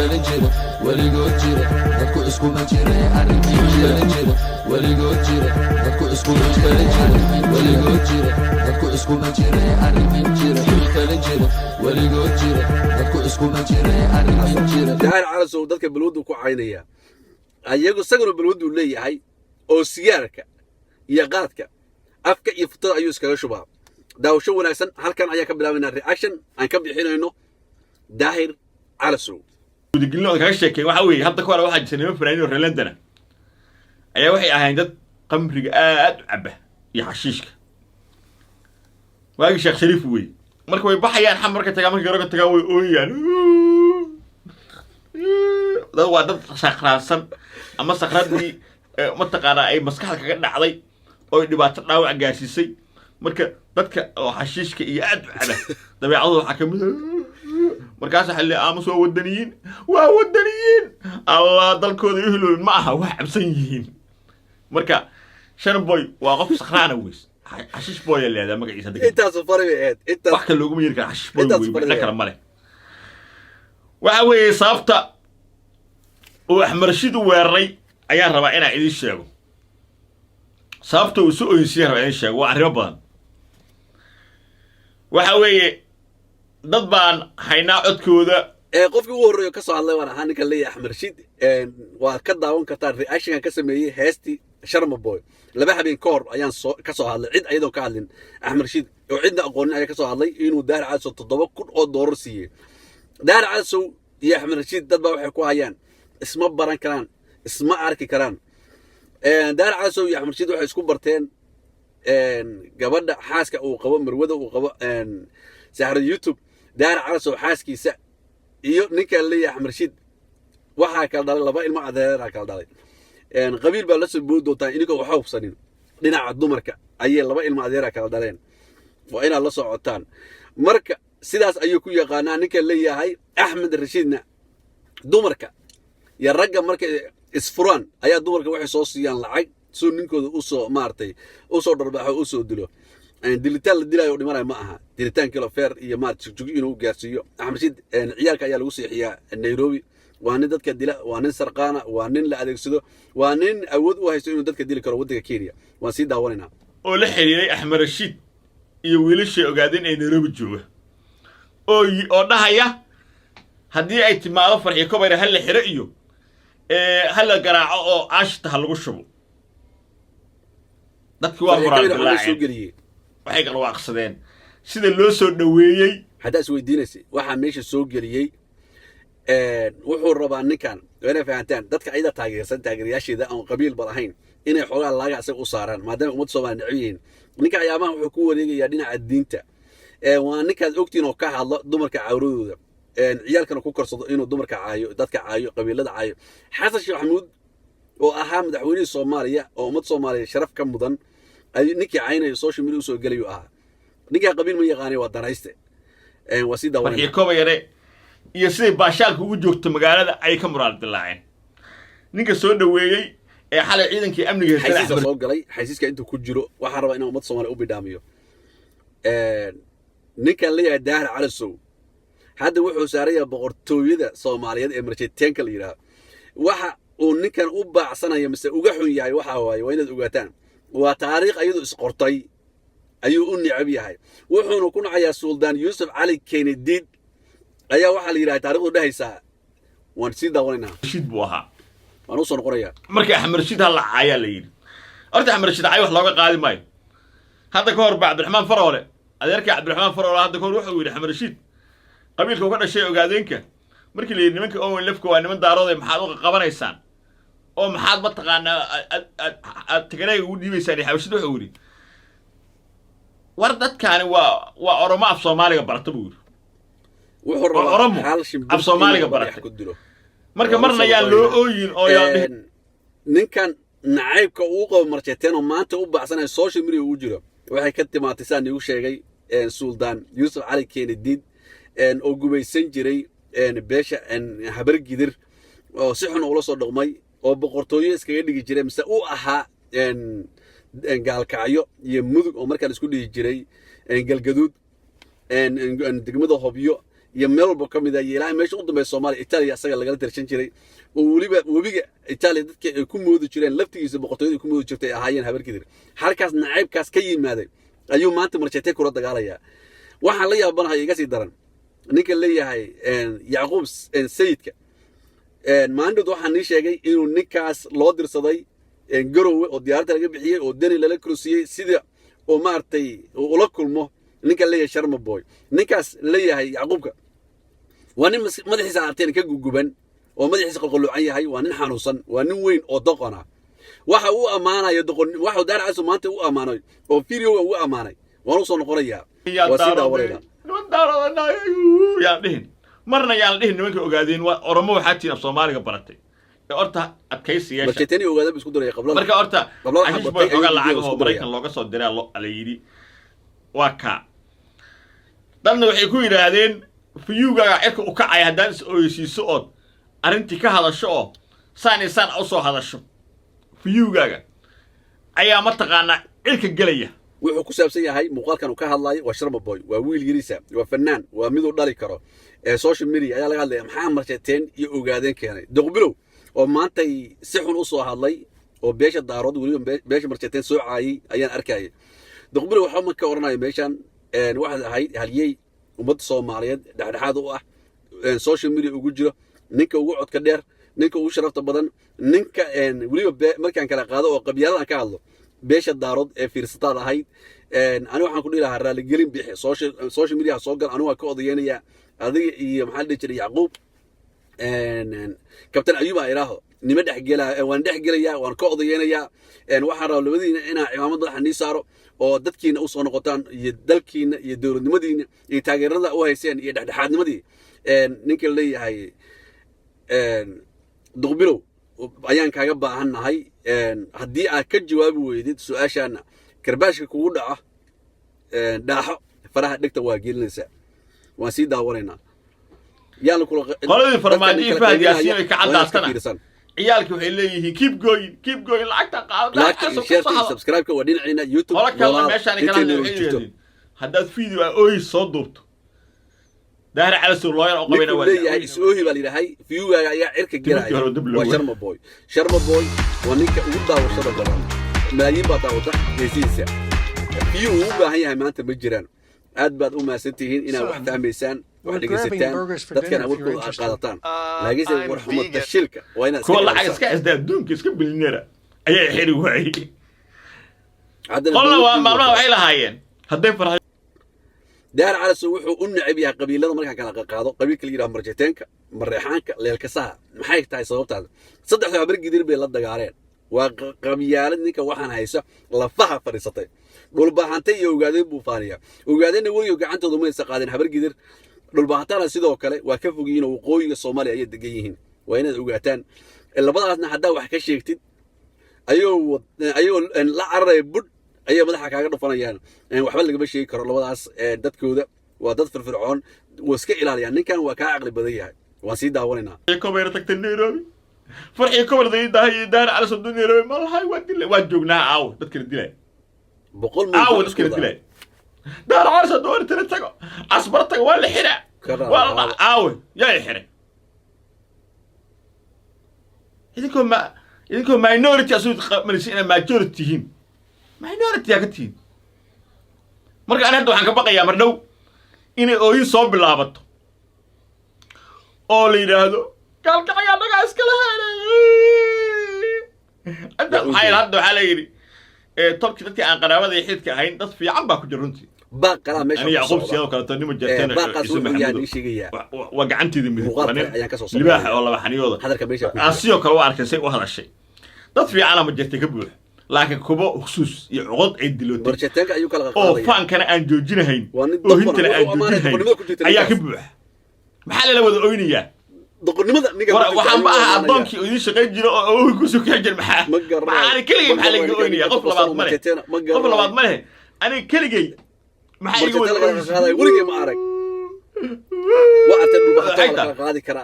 jira weligood jira dadku iskuma jira arrimin jira weligood jira dadku iskuma jira weligood jira dadku iskuma jira arrimin jira weligood jira dadku iskuma jira arrimin jira daahir calasow dadka balwadu ku caynaya ayagu sagano balwadu leeyahay oo sigaarka iyo qaadka afka iyo futada ayuu iskaga shubaa daawasho wanaagsan halkan ayaa ka bilaabaynaa reaction aan ka bixinayno daahir calasow guddigilno kaga sheekay waxa weeye hadda ka hor waxa jirtay niman fanaaniin oo Reelandana ayaa waxay ahayn dad qamriga aad u caba iyo xashiishka waagi Sheekh Shariif weey marka way baxayaan xamarka tagaa marka garoga tagaa way ooyaan dad waa dad sakraasan ama sakradii ma taqaana ay maskaxda kaga dhacday oo dhibaato dhaawac gaarsiisay marka dadka oo xashiishka iyo aad u caba dabeecadooda waxa kamid markaas xilli aamus waa wadaniyiin Allah dalkooda yuhloon ma aha wax cabsan yihiin marka Sharboy waa qof sakraan weys xashiish boy leeyahay magaciisa dadka intaas fariiq intaas wax kale loogu yeeri kara xashiish boy la kala male waxa weeye sababta oo Axmed Rashid weeraray ayaa rabaa inaan idin sheego sababta uu soo oysiiyay rabaa inaan sheego waa arrimo badan waxa weeye dad baan haynaa codkooda qofkii ugu horeeyo ka soo hadlay waan ahaan ninka leeyahay Axmed Rashid waa ka daawan kartaa reaction ka sameeyay heesti Sharmaboy laba habeen ka hor ayaan ka soo hadlay cid ayadoo ka hadlin Axmed Rashid oo cidna aqoonin ayaa ka soo hadlay inuu Daahir Calasow 7,000 oo doolar siiyay Daahir Calasow iyo Axmed Rashid dad baa waxay ku hayaan isma baran karaan isma arki karaan Daahir Calasow iyo Axmed Rashid waxay isku barteen gabadha xaaska uu qabo marwada uu qabo sahra YouTube Daahir Calasow xaaskiisa iyo ninka leeyahay Axmed Rashid waxa kala dhalay laba ilmo adeer kala dhalay qabiil baa la soo boodootaa inagoo waxa hubsanin dhinaca dumarka ayay laba ilmo adeer kala dhaleen waa inaad la socotaan marka sidaas ayuu ku yaqaanaa ninka leeyahay Axmed Rashidna dumarka ya ragga marka isfuraan ayaa dumarka waxay soo siiyaan lacag soo ninkooda u soo maartay u soo dharbaxo u soo dilo dilitaan la dilayo dhimanay ma aha dilitaan kala feer iyo maartay jugi inuu gaarsiiyo Axmed Rashid ciyaalka ayaa lagu seexiyaa Nairobi waa nin dadka dila waa nin sarqaana waa nin la adeegsado waa nin awood u haysto inuu dadka dili karo waddanka Kenya waan sii daawanayna oo la xiriiray Axmed Rashid iyo wiilasha ogaadeen ay Nairobi jooga oo dhahaya haddii ay timaado farxi kobayr hal la xiro iyo hal garaaco oo aashta lagu shubo dadkii waa muraadilaaci waxay kala waaqsadeen sida loo soo dhaweeyay hadaa is weydiinaysa waxa meesha soo galiyay wuxuu rabaa ninkan inay fahantaan dadka ayda taageersan taageerayaasheeda aan qabiil bal ahayn inay xogaa laaga asaga u saaraan maadaama ummad Soomaaliyeed naciyiin ninka ayaamaha wuxuu ku wareegayaa dhinaca diinta waa ninkaad ogtiin oo ka hadlo dumarka cawradooda ciyaalkana ku karsado inuu dumarka caayo dadka caayo qabiilada caayo Xasan Sheekh Maxamuud oo ahaa madaxweynaha Soomaaliya oo ummad Soomaaliyeed sharaf ka mudan ay ninkii caynayo social media soo galayo ahaa ninka qabiil ma yaqaanay waa danayste wasida farxi kobayre iyo sidii baashaalku ugu joogto magaalada ay ka muraal dilaaceen ninka soo dhaweeyay ee xalay ciidankii amniga haysta soo galay haysiiska intuu ku jiro waxa raba inuu ummad Soomaaliyeed u bidhaamiyo ninka leeyahay Daahir Calasow hadda wuxuu saaraya boqortooyada Soomaaliyeed ee marjeeteenka la yiraahdo waxa uu ninkan u baacsanayo mise uga xun yahay waxa waaye waa inaad ogaataan waa taariikh ayadu isqortay ayuu u nicab yahay wuxuuna ku nacayaa Suldaan Yuusuf Cali Kennedy ayaa waxa la yiraahdaa taariikhdu dhahaysaa waan sii daawanayna Rashid buu ahaa waan u soo noqonayaa markii Axmed Rashid hal caaya la yiri horta Axmed Rashid ay wax looga qaadi maayo hadda ka hor Cabdiraxmaan Faroole adeerkii Cabdiraxmaan Faroole hadda ka hor wuxuu yiri Axmed Rashid qabiilka uu ka dhashay ogaadeenka markii la yiri nimanka oo lafka waa niman daarooday maxaad u qabanaysaan oo maxaad ma taqaanaa tagaray ugu dhiibaysaan Xabashid wuxuu yiri war dadkaani waa Oromo af Soomaaliga barata buu yiri wuxuu rabaa Oromo af Soomaaliga barata marka marna yaa loo ooyin oo yaa ninkan nacaybka uu qabo marjeeteen oo maanta u baacsanayo social media uu jiro waxay ka timaatay saan igu sheegay Suldaan Yuusuf Cali Kennedy oo gumaysan jiray beesha habar gidir oo si xun ula soo dhaqmay oo boqortooyo iskaga dhigi jiray mise uu ahaa gaalkacyo iyo mudug oo markaa la isku dhigi jiray galgaduud degmada Hobyo iyo meel walba ka mid ah iyo ilaa meesha u dambeeya Soomaaliya Itaaliya asaga lagala tirsan jiray oo waliba webiga Itaaliya dadka ay ku moodi jireen laftigiisa boqortooyada ku moodi jirtay ahaayeen habarkidir halkaas nacaybkaas ka yimaaday ayuu maanta Marcheteen kula dagaalaya waxaan la yaabanahay iga sii daran ninka leeyahay Yacquub Sayidka maandud waxaan ii sheegay inuu ninkaas loo dirsaday garowe oo diyaaradda laga bixiyay oo dani lala kursiiyay sida oo maartay ula kulmo ninka leeyahay Sharma Boy ninkaas leeyahay Yacquubka waa nin madaxiisa arteen ka guguban oo madaxiisa qalqaluucan yahay waa nin xanuunsan waa nin weyn oo doqona waxa uu amaanayo doqon waxa daaracayso maanta uu amaanay oo video uu amaanay waan u soo noqonayaa waa sida wareega yaa dhihin marna yaa dhihin nimanka ogaadeen waa oromo waxa tiin Soomaaliga baratay horta adkaysiga Marcheteen ogaada isku diray qabla marka horta ashish boy oga lacag oo Mareykan looga soo diray la yiri waa ka dadna waxay ku yiraahdeen fiyuga cirka u kacay hadaan is ooyisiiso oo arintii ka hadasho oo saan u soo hadasho fiyugaga ayaa ma taqaana cirka galaya wuxuu ku saabsan yahay muuqaalkan uu ka hadlayo waa Sharma Boy waa wiil yariisa waa fanaan waa mid uu dhali karo social media ayaa laga hadlaya maxaa Marcheteen iyo ogaadeen keenay doqbilow oo maanta si xun u soo hadlay oo beesha daarood waliba beesha Marcheteen soo caayay ayaan arkay doqbilow waxa ma ka oranayo meeshan waxa ahayd haliyay ummadda Soomaaliyeed dhaxdhaxaad u ah social media ugu jiro ninka ugu codka dheer ninka ugu sharafta badan ninka waliba markaan kala qaado oo qabyaalada ka hadlo beesha daarood ee fiirsataad ahayd aniga waxaan ku dhilahaa raali gelin bixi social media soo gal aniga ka odayeynaya adiga iyo maxaa la jiray Yacquub kabtan Ayuba iraaho nima dhaxgelaa waan dhaxgelaya waan ka odayeynaya waxaan rabaa labadiina inaa ciidamada xanii saaro oo dadkiina u soo noqotaan iyo dalkiina iyo dawladnimadiina iyo taageerada u hayseen iyo dhaxdhaxaadnimadii ninka leeyahay doqbilow ayaan kaaga baahanahay haddii aad ka jawaabi weydid su'aashaana karbaashka kugu dhaca dhaaxo faraha dhigta waa gelinaysaa waan sii daawanaynaa yaan kula qoladii farmaajo fahad yaasiin ay ka cadaastana ciyaalkii waxay leeyihiin keep going lacagta qaado subscribe ka waa dhinacina YouTube qola kale meeshaan kala leeyihiin haddaad video ooy soo duubto دهر على سور لوير أو قبينا ولا يعني سويه بالي هاي فيو يا عرك الجراي وشرم بوي ونيك ودا وشرم بوي ملايين بطا وطا يسيسا فيو هي ما أنت بجيران أدبر أما ستين إنا واحد ميسان واحد ستان تذكر أقول قادتان لاجيز ورحمة الشركة وين كل حاجة سكاس ده دون كيس بالنيرة أي حلو هاي والله ما وحيل هاين هدين فرح دار على سوحو النعبيها قبيلة مركا كان قاضو قبيل كليرا مرجتينك مريحانك ليلكسها maxay tahay sababtaada saddex xabar gidir bay la dagaaleen waa qabiilad ninka waxaan hayso lafaha fariisatay dhul baahantay iyo ogaadeen buu faaniya ogaadeen way gacantooda ma isa qaadeen xabar gidir dhul baahantana sidoo kale waa ka fogiin oo waqooyiga Soomaaliya ay degan yihiin waa inaad ogaataan labadaasna hadaa wax ka sheegtid ayuu la caray bud أيه مدح كاغا دفنayaan waxba laga sheegi karo labadaas dadkooda waa dad firfircoon waska ilaaliyaan ninkan waa ka aqli badan yahay waa si daawanayna kobeer tagtay Nairobi farxi kobeer daar ala soo Nairobi ma lahay waa joognaa aaw dadka dilay boqol aaw dadka dilay daar ala soo door tago asbar tago waa la xira waa aaw yaa xira idinko minority asuu qabanaysiin majority hin minority agtiin marka aan hadda waxaan ka baqayaa mar dhow inay ooyin soo bilaabato oo la yiraahdo kalkacaya naga iska lahaanay hadda waxa la yiri tolki dadkii aan qaraabada iyo xidka ahayn dad fiican baa ku jiruntii baaqala meesha ani Yacquub sidoo kale tanimo jeerteen baaqaas uu yahay sheegaya waa gacanteedii mid libaax oo laba xaniyooda hadarka meesha sidoo kale waa arkay say u hadashay dad fiican ma jirtay ka buux laakiin kuba xusuus iyo cod ay dilootay Marcheteen ayuu kala qaaday oo faankana aan joojinahayn oo hintana aan joojinahayn ayaa ka buux maxaa la wada oynayaa doqonnimada niga waxaan baa adoonkii oo idin shaqeyn jiro oo ku soo kaajir maxaa keligay maxaa laga oynayaa qof labaad ma leh ani keligay maxaa iga wada qaaday wariga ma arag waa artay dhulbaxta kala qaadi kara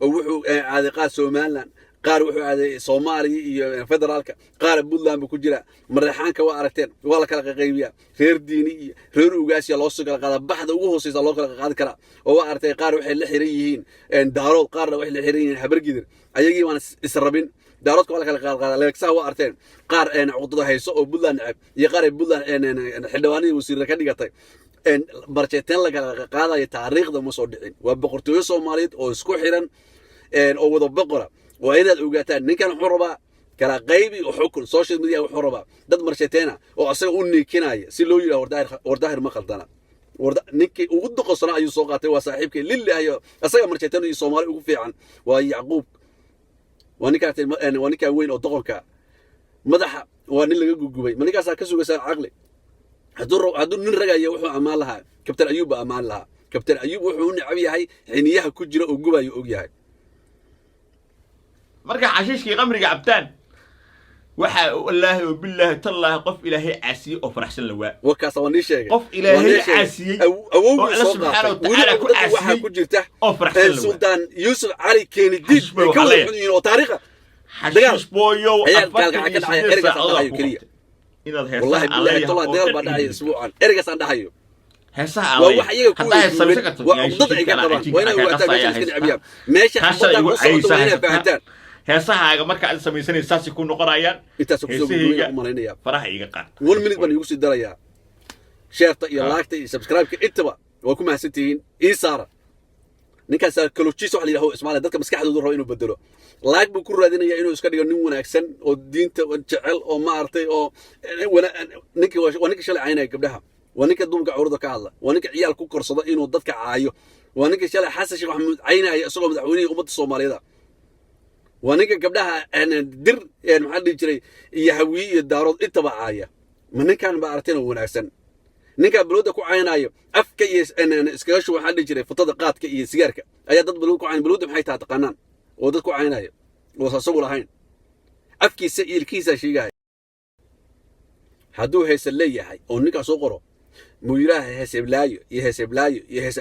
oo wuxuu aadi qaad Soomaaliland qaar wuxuu aaday Soomaaliya iyo federaalka qaar Puntland ku jira madaxaanka waa aragteen waa la kala qaybiyaa reer diini iyo reer ugaasiya loo soo kala qaada baxda ugu hooseysa loo kala qaadi kara oo waa aragtay qaar waxay la xiran yihiin daarood qaarna waxay la xiran yihiin habargidir ayagii waan israbin daaroodka waa la kala qaada leegsaha waa aragteen qaar cudurada hayso oo Puntland nacab iyo qaar Puntland xildhibaanadii wasiirada ka dhigatay barjeeteen la kala qaadayo taariikhda ma soo dhicin waa boqortooyo Soomaaliyeed oo isku xiran oo wada boqora waa inaad ogaataan ninkan wuxuu rabaa kala qaybi oo xukun social media wuxuu rabaa dad marjeeteena oo asaga u niikinaya si loo yiraahdo wardaahir ma khaldana ninkii ugu doqosana ayuu soo qaatay waa saaxiibkii lillahi asaga marjeeteena iyo Soomaali ugu fiican waa Yacquub waa ninka weyn oo doqonka madaxa waa nin laga gugubay malikaas ka sugaysaa aqli hadduu nin ragaya wuxuu amaan lahaa kabtan Ayuub amaan lahaa kabtan Ayuub wuxuu necab yahay xiniyaha ku jira oo gubayo og yahay marka xashiishkii qamriga cabtaan waxa wallaahi oo billaahi tallaahi qof ilaahay caasiye oo faraxsan la waa wakaas waa nin sheegay qof ilaahay caasiye awowgu soo qaatay waxa ku jirta oo faraxsan la Sultan Yusuf Ali Kennedy ka wada oo taariikha xashiish booyo afka ka dhacay ergaas dhahayo kaliya inaad heesaha wallahi billahi tallaahi dagaal baa dhacay isbuucan ergaas dhahayo heesaha waa wax iyaga ku samaysan karto dad ay ka qabaan waa inay waataa iska nacbiyaan meesha xabada ku socdo inay faahantaan heesahaaga marka aad samaysanaysaa saasi ku noqonayaan intaas ku soo gudbiyay u maleynaya faraha iga qaad 1 minute baan igu sii darayaa share iyo like iyo subscribe intaba waa ku mahadsantihiin Isaara ninkaas kaloojiis waxa la yiraahdo Ismaaciil dadka maskaxdooda rabo inuu bedelo like buu ku raadinaya inuu iska dhigo nin wanaagsan oo diinta jecel oo ma artay oo ninkii shalay caynay gabdhaha ونك دومك عروض كهلا ونك عيال كوكر صدا إنه ضدك عايو ونك شلا حاسس شيخ محمود عينه يسوق مدحوني أمة الصومالية ده ونك قبلها أنا در يعني محل يجري يهوي الدارود إتبع عاية من كان بعرتنا وناسن نك بلودك وعينايو أفكيس أنا إسكاش محل يجري فتضقات كي سيارك أي ضد بلودك وعين بلود بحيث تقنان وضدك وعينايو وصصوا لهين أفكيس الكيسة شيء جاي هدو هيس اللي يحي ونك صقره مديرها يحسب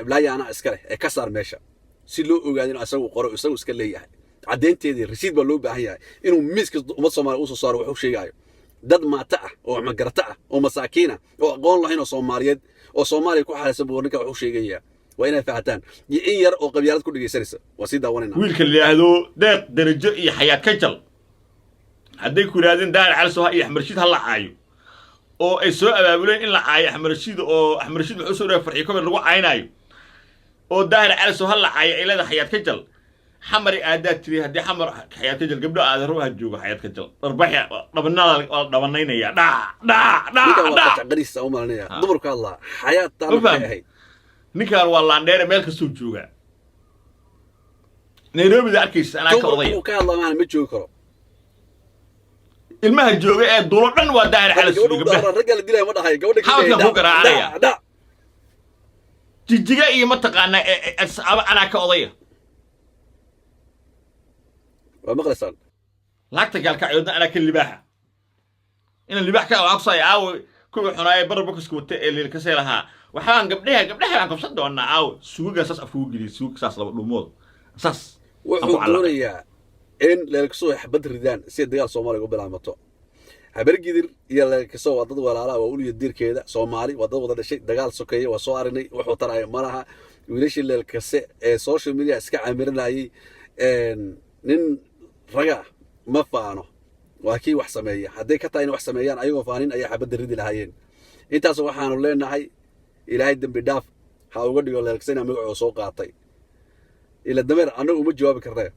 لايو أنا أسكره كسر ماشى سلو وقاعدين أسوي قرأ يسوي إسكالي يعني عدين تدي رشيد بلو بهاي إنه مسك مصمر أوصل صار وحوش شيء دد ما تأه أو مقرتأه أو مساكينة أو قول الله هنا صوماليد أو صومالي كل حال سبورنك وحوش شيء وين فاتان يير أو قبيلات كل جي سرسة وسيدا وننا ويلك اللي هذو ده درجة حياة كجل هديك ولادين دار على سواء يحمر شيء هلا عايو oo ay soo abaabuleen in la caayo Axmed Rashiid oo Axmed Rashiid wuxuu soo farxiyay comment lagu caaynayo oo daahir cali soo hal la caayo ilaa xayaat ka jal xamari aadaad tiri hadii xamar xayaat ka jal gabdho aad ruuxa jooga xayaat ka jal darbaxya dhabanayna dha qariisa u malanaya dumarka Allah xayaat taamahay ninkan waa laandheer meel ka soo jooga Nairobi da arkaysa ana ka oday ka hadla ma joogi karo ilmaha jooga ee dulo dhan waa daahir cali soo gabdhaha ragga dilay ma dhahay gabadha kale ku garaacaya jijiga iyo ma taqaana ana ka odaya waa maqlasan laagta galka ayadna ana ka libaaxa in libaax ka aqsay aaw ku xunaay barbarka isku wata ee leelka seelaha waxaan gabdhaha aan qabsan doonaa aaw suuga saas afku gilay suuga saas laba dhumood saas wuxuu doonayaa in leelka soo xabad ridaan si dagaal Soomaaliga u bilaamato habargidir iyo leelka soo wadada walaalaha waa uliyo dirkeeda Soomaali wadada wada dhashay dagaal sokeeyay waa soo arinay wuxuu taray malaha wiilashii leelka ee social media iska camirinayay nin raga ma faano waa kii wax sameeya haday ka tahay in wax sameeyaan ayagoo faanin ayaa xabad ridi lahaayeen intaas waxaanu leenahay ilaahay dambi dhaaf ha uga dhigo leelka magaciisa soo qaatay ila dameer anagu uma jawaabi karnaa